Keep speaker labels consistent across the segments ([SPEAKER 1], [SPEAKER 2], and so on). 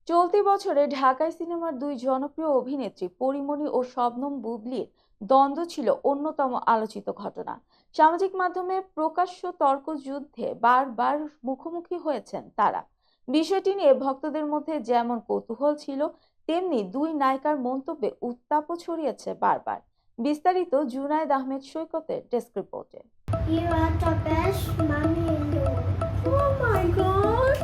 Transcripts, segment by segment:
[SPEAKER 1] চলতি বছরে ঢাকাই সিনেমার দুই জনপ্রিয় অভিনেত্রী পরীমণি ও শবনম বুবলীর দ্বন্দ্ব ছিল অন্যতম আলোচিত ঘটনা। সামাজিক মাধ্যমে প্রকাশ্য তর্কযুদ্ধে বারবার মুখোমুখি হয়েছেন তারা। বিষয়টি নিয়ে ভক্তদের মধ্যে যেমন কৌতূহল ছিল, তেমনি দুই নায়িকার মন্তব্যে উত্তাপও ছড়িয়েছে বারবার। বিস্তারিত জুনায়েদ আহমেদ সৈকতের ডেস্ক রিপোর্টে।
[SPEAKER 2] You are the best mommy in the world. Oh my god!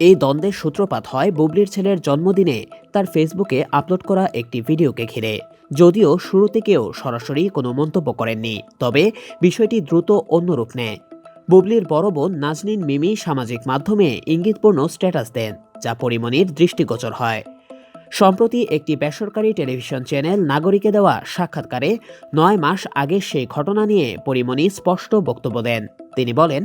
[SPEAKER 3] এই দ্বন্দ্বের সূত্রপাত হয় বুবলির ছেলের জন্মদিনে তার ফেসবুকে আপলোড করা একটি ভিডিওকে ঘিরে। যদিও শুরুতে কেউ সরাসরি কোনো মন্তব্য করেননি, তবে বিষয়টি দ্রুত অন্য রূপ নেয়। বুবলির বড় বোন নাজনীন মিমি সামাজিক মাধ্যমে ইঙ্গিতপূর্ণ স্ট্যাটাস দেন, যা পরীমণির দৃষ্টিগোচর হয়। সম্প্রতি একটি বেসরকারি টেলিভিশন চ্যানেল নাগরিকে দেওয়া সাক্ষাৎকারে 9 মাস আগে সেই ঘটনা নিয়ে পরীমণি স্পষ্ট বক্তব্য দেন। তিনি বলেন,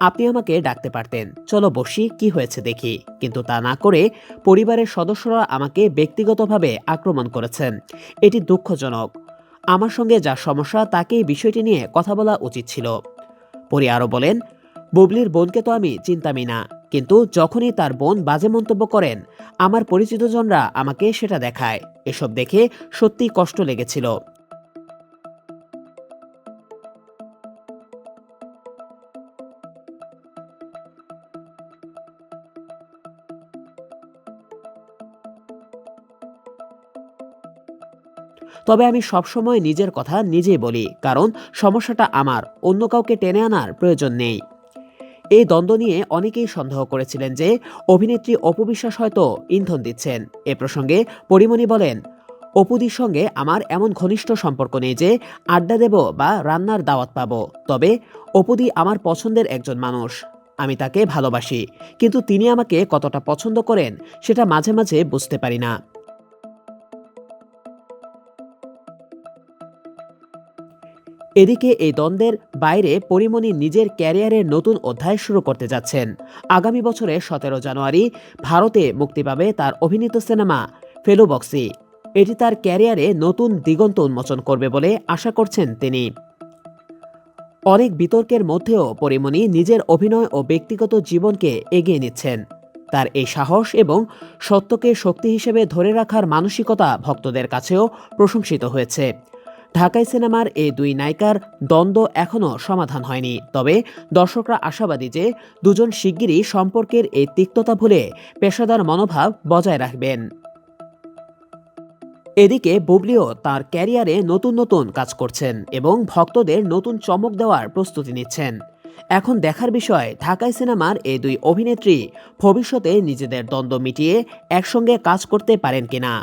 [SPEAKER 3] আপনি আমাকে ডাকতে পারতেন, চলো বসি, কি হয়েছে দেখি, কিন্তু তা না করে পরিবারের সদস্যরা আমাকে ব্যক্তিগতভাবে আক্রমণ করেছেন। এটি দুঃখজনক। আমার সঙ্গে যা সমস্যা তাকেই বিষয়টি নিয়ে কথা বলা উচিত ছিল। পরি আরও বলেন, বুবলির বোনকে তো আমি চিনতামই না, কিন্তু যখনই তার বোন বাজে মন্তব্য করেন আমার পরিচিতজনরা আমাকে সেটা দেখায়। এসব দেখে সত্যিই কষ্ট লেগেছিল। তবে আমি সবসময় নিজের কথা নিজেই বলি, কারণ সমস্যাটা আমার, অন্য কাউকে টেনে আনার প্রয়োজন নেই। এই দ্বন্দ্ব নিয়ে অনেকেই সন্দেহ করেছিলেন যে অভিনেত্রী অপু বিশ্বাস হয়তো ইন্ধন দিচ্ছেন। এ প্রসঙ্গে পরীমণি বলেন, অপুদির সঙ্গে আমার এমন ঘনিষ্ঠ সম্পর্ক নেই যে আড্ডা দেব বা রান্নার দাওয়াত পাবো। তবে অপুদি আমার পছন্দের একজন মানুষ, আমি তাকে ভালোবাসি, কিন্তু তিনি আমাকে কতটা পছন্দ করেন সেটা মাঝে মাঝে বুঝতে পারি না। এদিকে এই দ্বন্দ্বের বাইরে পরীমণি নিজের ক্যারিয়ারের নতুন অধ্যায় শুরু করতে যাচ্ছেন। আগামী বছরের 17 জানুয়ারি ভারতে মুক্তি পাবে তার অভিনীত সিনেমা ফেলো বক্সি। এটি তার ক্যারিয়ারে নতুন দিগন্ত উন্মোচন করবে বলে আশা করছেন তিনি। অনেক বিতর্কের মধ্যেও পরীমণি নিজের অভিনয় ও ব্যক্তিগত জীবনকে এগিয়ে নিচ্ছেন। তার এই সাহস এবং সত্যকে শক্তি হিসেবে ধরে রাখার মানসিকতা ভক্তদের কাছেও প্রশংসিত হয়েছে। ঢাকাই সিনেমার এই দুই নায়িকার দ্বন্দ্ব এখনও সমাধান হয়নি, তবে দর্শকরা আশাবাদী যে দুজন শিগগিরই সম্পর্কের এই তিক্ততা ভুলে পেশাদার মনোভাব বজায় রাখবেন। এদিকে বুবলিও তার ক্যারিয়ারে নতুন নতুন কাজ করছেন এবং ভক্তদের নতুন চমক দেওয়ার প্রস্তুতি নিচ্ছেন। এখন দেখার বিষয় ঢাকাই সিনেমার এই দুই অভিনেত্রী ভবিষ্যতে নিজেদের দ্বন্দ্ব মিটিয়ে একসঙ্গে কাজ করতে পারেন কিনা।